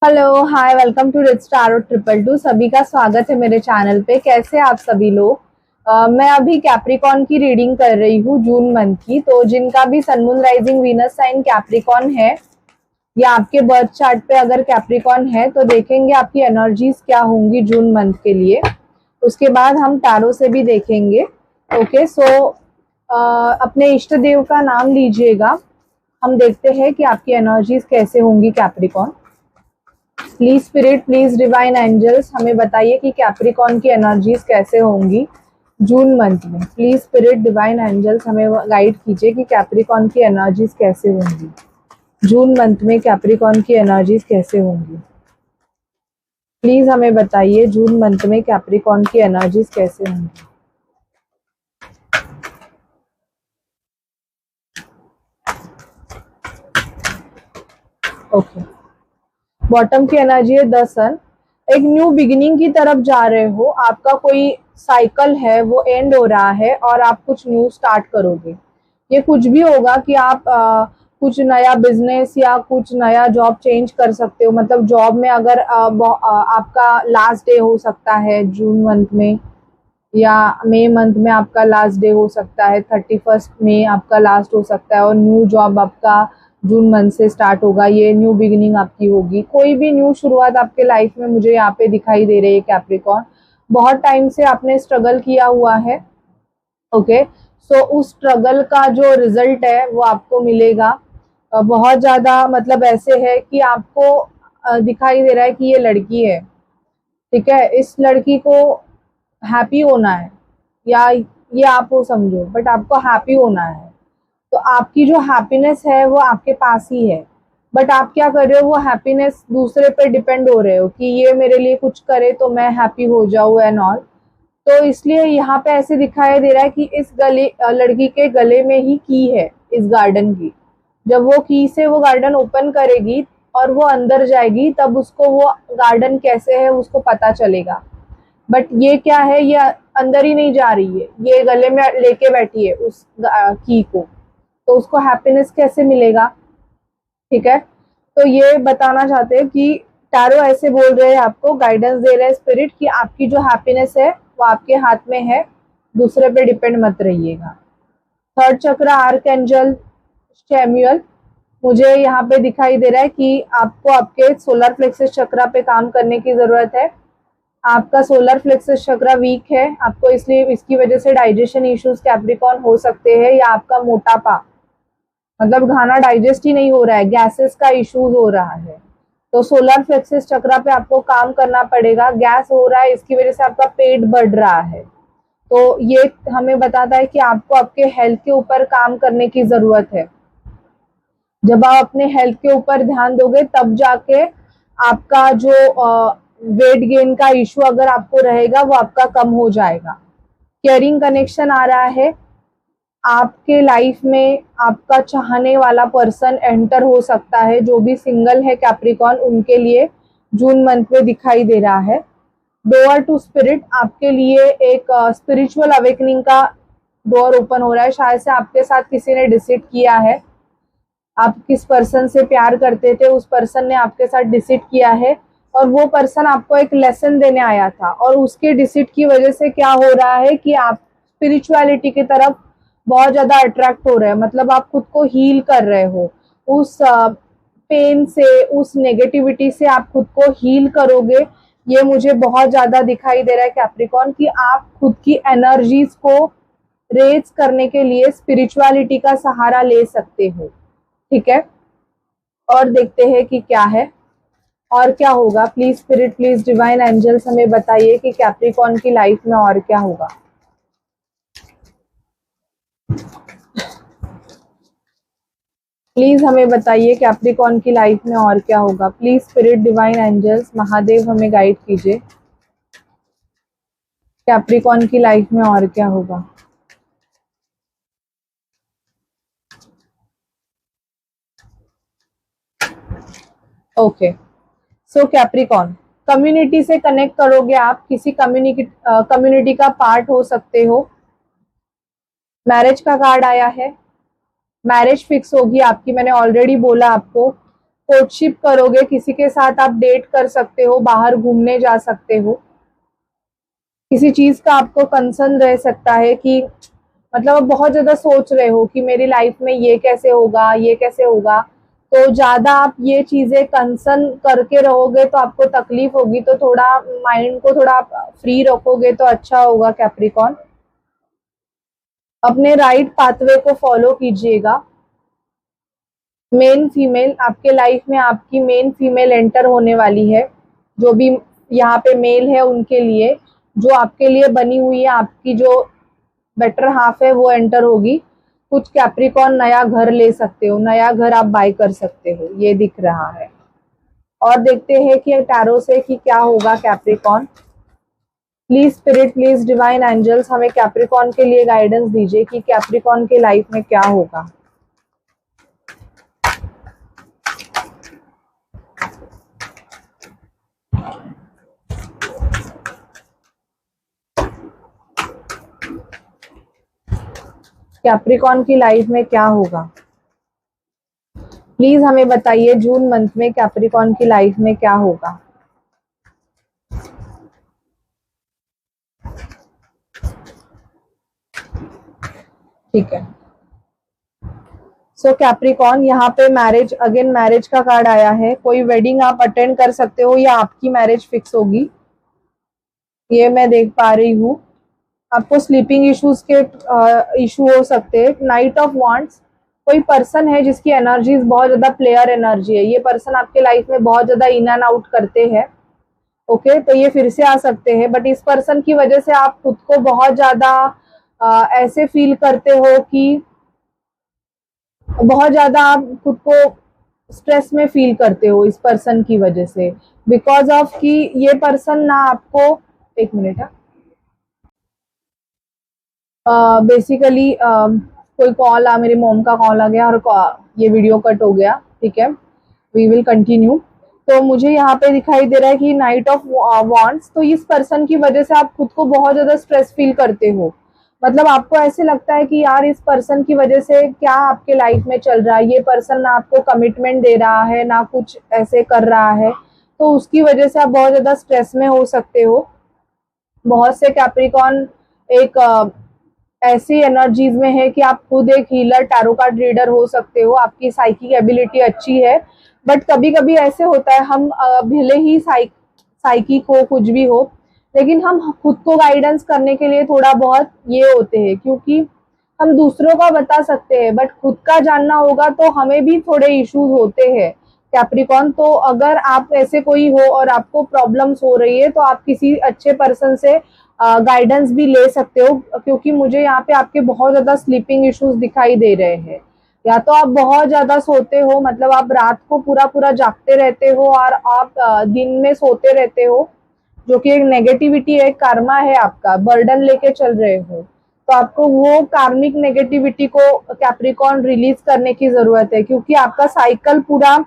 Hello hi welcome to rich tarot 222। सभी का स्वागत है मेरे चैनल पे। कैसे आप सभी लोग। मैं अभी कैप्रिकॉन की रीडिंग कर रही हूँ जून मंथ की। तो जिनका भी sun moon rising Venus sign Capricorn है या आपके बर्थ चार्ट पे अगर कैप्रिकॉन है तो देखेंगे आपकी एनर्जीज क्या होंगी जून मंथ के लिए। उसके बाद हम टारो से भी देखेंगे। ओके सो अपने इष्ट देव का नाम लीजिएगा। हम देखते हैं कि आपकी एनर्जीज कैसे होंगी Capricorn. Please spirit, please divine angels हमें बताइए कि कैप्रिकॉन की एनर्जीज कैसे होंगी जून मंथ में। प्लीज स्पिरिट डिवाइन एंजल्स हमें गाइड कीजिए कि कैप्रिकॉन की एनर्जीज कैसे होंगी जून मंथ में। कैप्रिकॉन की एनर्जीज कैसे होंगी प्लीज हमें बताइए जून मंथ में कैप्रिकॉन की एनर्जीज कैसे होंगी। ओके, बॉटम की एनर्जी है द सन। एक न्यू बिगिनिंग की तरफ जा रहे हो। आपका कोई साइकिल है वो एंड हो रहा है और आप कुछ न्यू स्टार्ट करोगे। ये कुछ भी होगा कि आप कुछ नया बिजनेस या कुछ नया जॉब चेंज कर सकते हो। मतलब जॉब में अगर आपका लास्ट डे हो सकता है जून मंथ में या मई मंथ में आपका लास्ट डे हो सकता है। 31 मई आपका लास्ट हो सकता है और न्यू जॉब आपका जून मंथ से स्टार्ट होगा। ये न्यू बिगिनिंग आपकी होगी। कोई भी न्यू शुरुआत आपके लाइफ में मुझे यहाँ पे दिखाई दे रही है कैप्रिकॉन। बहुत टाइम से आपने स्ट्रगल किया हुआ है। ओके सो उस स्ट्रगल का जो रिजल्ट है वो आपको मिलेगा। बहुत ज्यादा मतलब ऐसे है कि आपको दिखाई दे रहा है कि ये लड़की है, ठीक है। इस लड़की को हैप्पी होना है या ये आप वो समझो, बट आपको हैप्पी होना है। तो आपकी जो हैप्पीनेस है वो आपके पास ही है। बट आप क्या कर रहे हो, वो हैप्पीनेस दूसरे पे डिपेंड हो रहे हो कि ये मेरे लिए कुछ करे तो मैं हैप्पी हो जाऊँ एंड ऑल। तो इसलिए यहाँ पे ऐसे दिखाई दे रहा है कि इस गले लड़की के गले में ही की है इस गार्डन की। जब वो की से वो गार्डन ओपन करेगी और वो अंदर जाएगी तब उसको वो गार्डन कैसे है उसको पता चलेगा। बट ये क्या है, ये अंदर ही नहीं जा रही है, ये गले में लेके बैठी है उस की को। तो उसको हैप्पीनेस कैसे मिलेगा, ठीक है। तो ये बताना चाहते हैं कि टैरो ऐसे बोल रहे हैं, आपको गाइडेंस दे रहे हैं स्पिरिट कि आपकी जो हैप्पीनेस है वो आपके हाथ में है, दूसरे पे डिपेंड मत रहिएगा। थर्ड चक्र आर्क एंजल सैमुअल मुझे यहाँ पे दिखाई दे रहा है कि आपको आपके सोलर प्लेक्सस चक्र पे काम करने की जरूरत है। आपका सोलर प्लेक्सस चक्र वीक है आपको, इसलिए इसकी वजह से डाइजेशन इश्यूज कैप्रिकॉन हो सकते हैं। या आपका मोटापा, मतलब खाना डाइजेस्ट ही नहीं हो रहा है, गैसेस का इश्यूज हो रहा है। तो सोलर प्लेक्सस चक्र पे आपको काम करना पड़ेगा। गैस हो रहा है, इसकी वजह से आपका पेट बढ़ रहा है। तो ये हमें बताता है कि आपको आपके हेल्थ के ऊपर काम करने की जरूरत है। जब आप अपने हेल्थ के ऊपर ध्यान दोगे तब जाके आपका जो वेट गेन का इशू अगर आपको रहेगा वो आपका कम हो जाएगा। केयरिंग कनेक्शन आ रहा है आपके लाइफ में। आपका चाहने वाला पर्सन एंटर हो सकता है। जो भी सिंगल है कैप्रिकॉन उनके लिए जून मंथ में दिखाई दे रहा है। डोर टू स्पिरिट आपके लिए एक स्पिरिचुअल अवेकनिंग का डोर ओपन हो रहा है। शायद से आपके साथ किसी ने डिसिट किया है। आप किस पर्सन से प्यार करते थे, उस पर्सन ने आपके साथ डिसिट किया है और वो पर्सन आपको एक लेसन देने आया था। और उसके डिसिट की वजह से क्या हो रहा है कि आप स्पिरिचुअलिटी की तरफ बहुत ज्यादा अट्रैक्ट हो रहे हैं। मतलब आप खुद को हील कर रहे हो उस पेन से, उस नेगेटिविटी से आप खुद को हील करोगे। ये मुझे बहुत ज्यादा दिखाई दे रहा है कैप्रिकॉन कि आप खुद की एनर्जीज को रेज करने के लिए स्पिरिचुअलिटी का सहारा ले सकते हो, ठीक है। और देखते हैं कि क्या है और क्या होगा। Please spirit, please divine angels हमें बताइए कि कैप्रिकॉन की लाइफ में और क्या होगा। प्लीज हमें बताइए कैप्रिकॉन की लाइफ में और क्या होगा। Please spirit, divine angels, Mahadev हमें गाइड कीजिए कैप्रिकॉन की लाइफ में और क्या होगा। ओके सो कैप्रिकॉन, कम्युनिटी से कनेक्ट करोगे आप। किसी कम्युनिटी का पार्ट हो सकते हो। मैरिज का कार्ड आया है। मैरिज फिक्स होगी आपकी, मैंने ऑलरेडी बोला आपको। कोर्टशिप करोगे, किसी के साथ आप डेट कर सकते हो, बाहर घूमने जा सकते हो। किसी चीज का आपको कंसर्न रह सकता है कि मतलब आप बहुत ज्यादा सोच रहे हो कि मेरी लाइफ में ये कैसे होगा, ये कैसे होगा। तो ज्यादा आप ये चीजें कंसर्न करके रहोगे तो आपको तकलीफ होगी, तो थोड़ा माइंड को थोड़ा आप फ्री रखोगे तो अच्छा होगा कैप्रिकॉन। अपने राइट पाथवे को फॉलो कीजिएगा। मेन फीमेल आपके लाइफ में, आपकी मेन फीमेल एंटर होने वाली है। जो भी यहाँ पे मेल है उनके लिए, जो आपके लिए बनी हुई है, आपकी जो बेटर हाफ है वो एंटर होगी। कुछ कैप्रिकॉन नया घर ले सकते हो, नया घर आप बाय कर सकते हो, ये दिख रहा है। और देखते हैं कि टैरो से कि क्या होगा Capricorn. Please spirit, please divine angels, हमें कैप्रिकॉन के लिए गाइडेंस दीजिए कि कैप्रिकॉन के लाइफ में क्या होगा। कैप्रिकॉन की लाइफ में क्या होगा, प्लीज हमें बताइए। जून मंथ में कैप्रिकॉन की लाइफ में क्या होगा। ठीक है। सो कैप्रिकॉन, यहाँ पे मैरिज, अगेन मैरिज का कार्ड आया है। कोई वेडिंग आप अटेंड कर सकते हो या आपकी मैरिज फिक्स होगी, ये मैं देख पा रही हूँ। आपको स्लीपिंग इश्यूज के इशू हो सकते हैं। नाइट ऑफ वांड्स, कोई पर्सन है जिसकी एनर्जीज बहुत ज्यादा प्लेयर एनर्जी है। ये पर्सन आपके लाइफ में बहुत ज्यादा इन एंड आउट करते हैं। ओके, तो ये फिर से आ सकते हैं, बट इस पर्सन की वजह से आप खुद को बहुत ज्यादा ऐसे फील करते हो कि बहुत ज्यादा आप खुद को स्ट्रेस में फील करते हो इस पर्सन की वजह से, बिकॉज ऑफ कि ये पर्सन ना आपको, एक मिनट है, बेसिकली कोई कॉल आ, मेरी मॉम का कॉल आ गया और ये वीडियो कट हो गया। ठीक है, वी विल कंटिन्यू। तो मुझे यहाँ पे दिखाई दे रहा है कि नाइट ऑफ वांड्स, तो इस पर्सन की वजह से आप खुद को बहुत ज्यादा स्ट्रेस फील करते हो। मतलब आपको ऐसे लगता है कि यार इस पर्सन की वजह से क्या आपके लाइफ में चल रहा है, ये पर्सन ना आपको कमिटमेंट दे रहा है ना कुछ ऐसे कर रहा है, तो उसकी वजह से आप बहुत ज्यादा स्ट्रेस में हो सकते हो। बहुत से कैप्रिकॉन एक ऐसी एनर्जीज में है कि आप खुद एक हीलर, टैरो कार्ड रीडर हो सकते हो, आपकी साइकिक एबिलिटी अच्छी है। बट कभी कभी ऐसे होता है, हम भले ही साइकिक हो, कुछ भी हो, लेकिन हम खुद को गाइडेंस करने के लिए थोड़ा बहुत ये होते हैं, क्योंकि हम दूसरों का बता सकते हैं बट खुद का जानना होगा तो हमें भी थोड़े इश्यूज होते हैं कैप्रिकॉन। तो अगर आप ऐसे कोई हो और आपको प्रॉब्लम्स हो रही है तो आप किसी अच्छे पर्सन से गाइडेंस भी ले सकते हो, क्योंकि मुझे यहाँ पे आपके बहुत ज्यादा स्लीपिंग इश्यूज दिखाई दे रहे हैं। या तो आप बहुत ज्यादा सोते हो, मतलब आप रात को पूरा पूरा जागते रहते हो और आप दिन में सोते रहते हो, जो कि एक नेगेटिविटी है, कर्मा है, आपका बर्डन लेके चल रहे हो। तो आपको वो कार्मिक नेगेटिविटी को कैप्रिकॉन रिलीज करने की जरूरत है, क्योंकि आपका साइकिल पूरा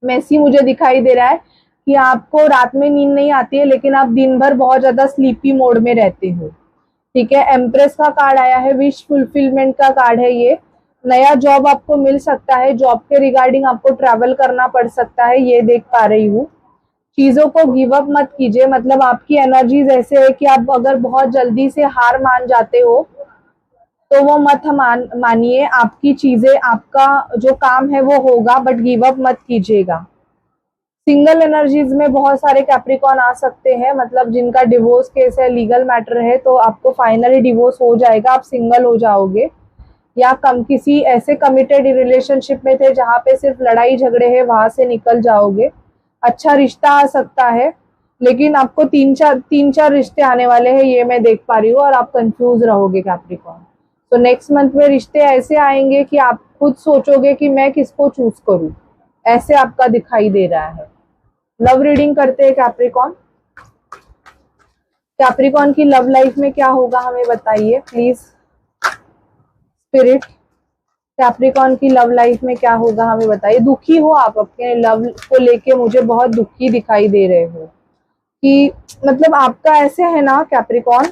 मेसी मुझे दिखाई दे रहा है कि आपको रात में नींद नहीं आती है, लेकिन आप दिन भर बहुत ज्यादा स्लीपी मोड में रहते हो। ठीक है, एम्प्रेस का कार्ड आया है, विश फुलफिलमेंट का कार्ड है ये। नया जॉब आपको मिल सकता है, जॉब के रिगार्डिंग आपको ट्रैवल करना पड़ सकता है, ये देख पा रही हूँ। चीजों को गिव अप मत कीजिए, मतलब आपकी एनर्जीज ऐसे है कि आप अगर बहुत जल्दी से हार मान जाते हो तो वो मत मानिए। आपकी चीजें, आपका जो काम है वो होगा, बट गिव अप मत कीजिएगा। सिंगल एनर्जीज में बहुत सारे कैप्रिकॉन आ सकते हैं, मतलब जिनका डिवोर्स केस है, लीगल मैटर है, तो आपको फाइनली डिवोर्स हो जाएगा, आप सिंगल हो जाओगे। या कम किसी ऐसे कमिटेड रिलेशनशिप में थे जहां पे सिर्फ लड़ाई झगड़े हैं, वहां से निकल जाओगे। अच्छा रिश्ता आ सकता है, लेकिन आपको तीन चार रिश्ते आने वाले हैं, ये मैं देख पा रही हूँ, और आप कंफ्यूज रहोगे कैप्रिकॉन। तो नेक्स्ट मंथ में रिश्ते ऐसे आएंगे कि आप खुद सोचोगे कि मैं किसको चूज करूं, ऐसे आपका दिखाई दे रहा है। लव रीडिंग करते हैं कैप्रिकॉन। कैप्रिकॉन की लव लाइफ में क्या होगा हमें बताइए प्लीज स्पिरिट। कैप्रिकॉन की लव लाइफ में क्या होगा हमें बताइए। दुखी हो आप अपने लव को लेके, मुझे बहुत दुखी दिखाई दे रहे हो कि मतलब आपका ऐसे है ना कैप्रिकॉन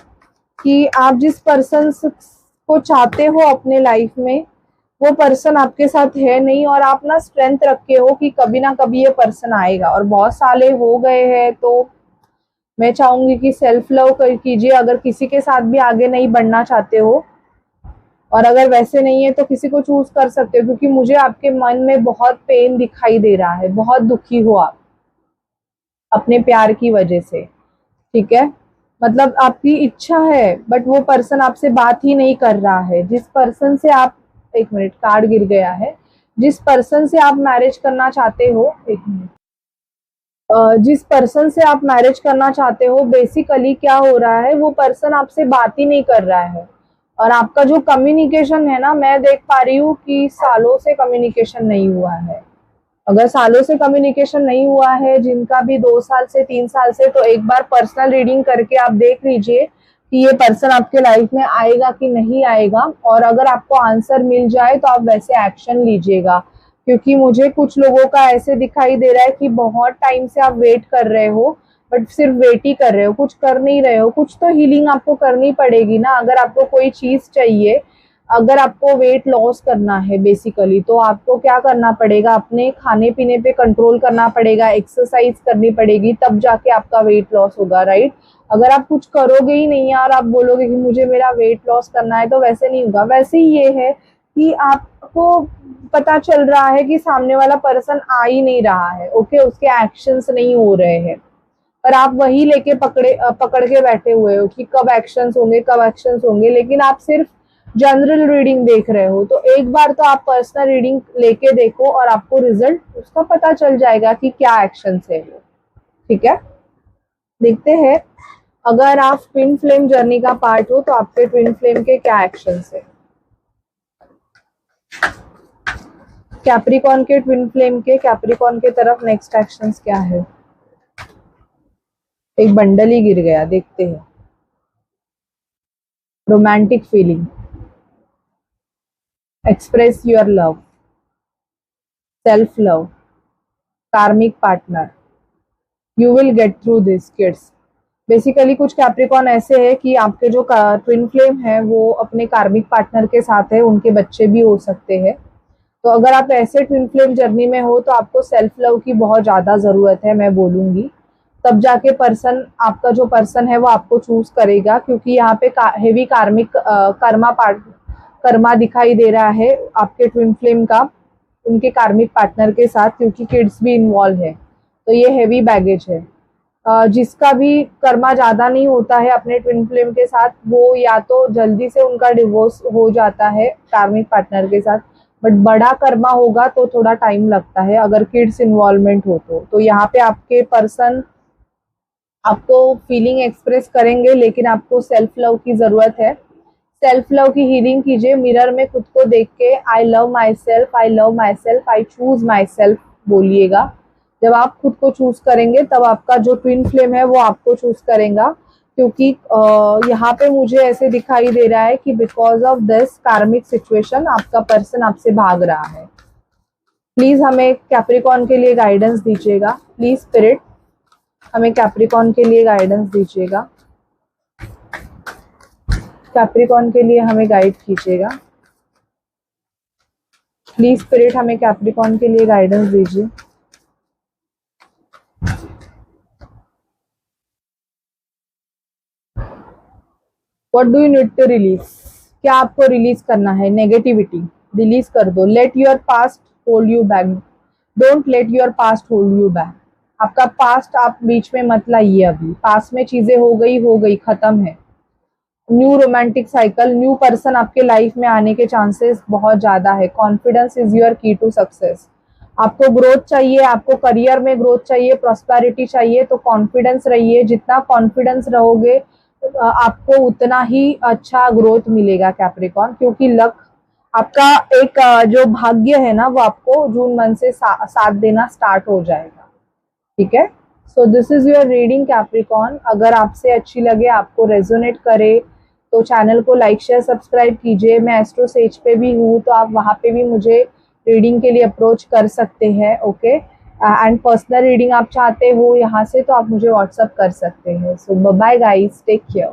कि आप जिस पर्सन को चाहते हो अपने लाइफ में, वो पर्सन आपके साथ है नहीं, और आप ना स्ट्रेंथ रखे हो कि कभी ना कभी ये पर्सन आएगा, और बहुत साले हो गए हैं। तो मैं चाहूंगी कि सेल्फ लव कीजिए, अगर किसी के साथ भी आगे नहीं बढ़ना चाहते हो, और अगर वैसे नहीं है तो किसी को चूज कर सकते हो, क्योंकि मुझे आपके मन में बहुत पेन दिखाई दे रहा है, बहुत दुखी हो आप अपने प्यार की वजह से। ठीक है, मतलब आपकी इच्छा है बट वो पर्सन आपसे बात ही नहीं कर रहा है। जिस पर्सन से आप, एक मिनट कार्ड गिर गया है, जिस पर्सन से आप मैरिज करना चाहते हो, एक मिनट, जिस पर्सन से आप मैरिज करना चाहते हो, बेसिकली क्या हो रहा है, वो पर्सन आपसे बात ही नहीं कर रहा है। और आपका जो कम्युनिकेशन है ना, मैं देख पा रही हूँ कि सालों से कम्युनिकेशन नहीं हुआ है। अगर सालों से कम्युनिकेशन नहीं हुआ है, जिनका भी 2 साल से 3 साल से, तो एक बार पर्सनल रीडिंग करके आप देख लीजिए कि ये पर्सन आपके लाइफ में आएगा कि नहीं आएगा। और अगर आपको आंसर मिल जाए तो आप वैसे एक्शन लीजिएगा, क्योंकि मुझे कुछ लोगों का ऐसे दिखाई दे रहा है कि बहुत टाइम से आप वेट कर रहे हो, बट सिर्फ वेट ही कर रहे हो, कुछ कर नहीं रहे हो। कुछ तो हीलिंग आपको करनी पड़ेगी ना। अगर आपको कोई चीज चाहिए, अगर आपको वेट लॉस करना है बेसिकली, तो आपको क्या करना पड़ेगा, अपने खाने पीने पे कंट्रोल करना पड़ेगा, एक्सरसाइज करनी पड़ेगी, तब जाके आपका वेट लॉस होगा, राइट। अगर आप कुछ करोगे ही नहीं और आप बोलोगे कि मुझे मेरा वेट लॉस करना है, तो वैसे नहीं होगा। वैसे ही ये है कि आपको पता चल रहा है कि सामने वाला पर्सन आ ही नहीं रहा है, ओके, उसके एक्शंस नहीं हो रहे हैं, पर आप वही लेके पकड़ के बैठे हुए हो कि कब एक्शंस होंगे, कब एक्शंस होंगे, लेकिन आप सिर्फ जनरल रीडिंग देख रहे हो। तो एक बार तो आप पर्सनल रीडिंग लेके देखो और आपको रिजल्ट उसका पता चल जाएगा कि क्या एक्शंस है वो। ठीक है, देखते हैं अगर आप ट्विन फ्लेम जर्नी का पार्ट हो तो आपके ट्विन फ्लेम के क्या एक्शंस है। कैप्रिकॉर्न के ट्विन फ्लेम के, कैप्रिकॉर्न के तरफ नेक्स्ट एक्शंस क्या है। एक बंडल ही गिर गया, देखते हैं। Romantic feeling, express your love, self love, karmic partner, you will get through this kids. Basically कुछ कैप्रिकॉर्न ऐसे है कि आपके जो ट्विन फ्लेम है वो अपने कार्मिक पार्टनर के साथ है, उनके बच्चे भी हो सकते हैं। तो अगर आप ऐसे ट्विन फ्लेम जर्नी में हो तो आपको सेल्फ लव की बहुत ज्यादा जरूरत है, मैं बोलूंगी। तब जाके पर्सन, आपका जो पर्सन है वो आपको चूज करेगा, क्योंकि यहाँ पे हेवी कार्मिक कर्मा दिखाई दे रहा है आपके ट्विन फ्लेम का, उनके कार्मिक पार्टनर के साथ, क्योंकि किड्स भी इन्वॉल्व है। तो ये हेवी बैगेज है। जिसका भी कर्मा ज्यादा नहीं होता है अपने ट्विन फ्लेम के साथ, वो या तो जल्दी से उनका डिवोर्स हो जाता है कार्मिक पार्टनर के साथ, बट बड़ा कर्मा होगा तो थोड़ा टाइम लगता है अगर किड्स इन्वॉल्वमेंट हो तो यहाँ पे आपके पर्सन आपको फीलिंग एक्सप्रेस करेंगे, लेकिन आपको सेल्फ लव की जरूरत है। सेल्फ लव की हीलिंग कीजिए, मिरर में खुद को देख के I love my self, I love my self, I choose my self बोलिएगा। जब आप खुद को चूज करेंगे तब आपका जो ट्विन फ्लेम है वो आपको चूज करेगा, क्योंकि यहाँ पे मुझे ऐसे दिखाई दे रहा है कि बिकॉज ऑफ दिस कार्मिक सिचुएशन आपका पर्सन आपसे भाग रहा है। प्लीज हमें कैप्रिकॉर्न के लिए गाइडेंस दीजिएगा, प्लीज स्पिरिट हमें कैप्रिकॉर्न के लिए गाइडेंस दीजिएगा, कैप्रिकॉर्न के लिए हमें गाइड कीजिएगा। प्लीज स्पिरिट हमें कैप्रिकॉर्न के लिए गाइडेंस दीजिए। What do you need to release, क्या आपको रिलीज करना है। नेगेटिविटी रिलीज कर दो। Let your past hold you back, don't let your past hold you back. आपका पास्ट आप बीच में मत लाइए, अभी पास्ट में चीजें हो गई, खत्म है। New romantic cycle, new person आपके लाइफ में आने के चांसेस बहुत ज्यादा है। कॉन्फिडेंस इज योर की टू सक्सेस। आपको ग्रोथ चाहिए, आपको करियर में ग्रोथ चाहिए, प्रॉस्पेरिटी चाहिए, तो कॉन्फिडेंस रहिए। जितना कॉन्फिडेंस रहोगे आपको उतना ही अच्छा ग्रोथ मिलेगा कैप्रिकॉर्न, क्योंकि लक आपका एक जो भाग्य है ना वो आपको जून मंथ से साथ देना स्टार्ट हो जाएगा। ठीक है, so this is your reading Capricorn. अगर आपसे अच्छी लगे, आपको रेजोनेट करे, तो चैनल को लाइक शेयर सब्सक्राइब कीजिए। मैं एस्ट्रो सेज पे भी हूँ, तो आप वहाँ पे भी मुझे रीडिंग के लिए अप्रोच कर सकते हैं, ओके। एंड पर्सनल रीडिंग आप चाहते हो यहाँ से, तो आप मुझे व्हाट्सअप कर सकते हैं। सो बाय गाइस, टेक केयर।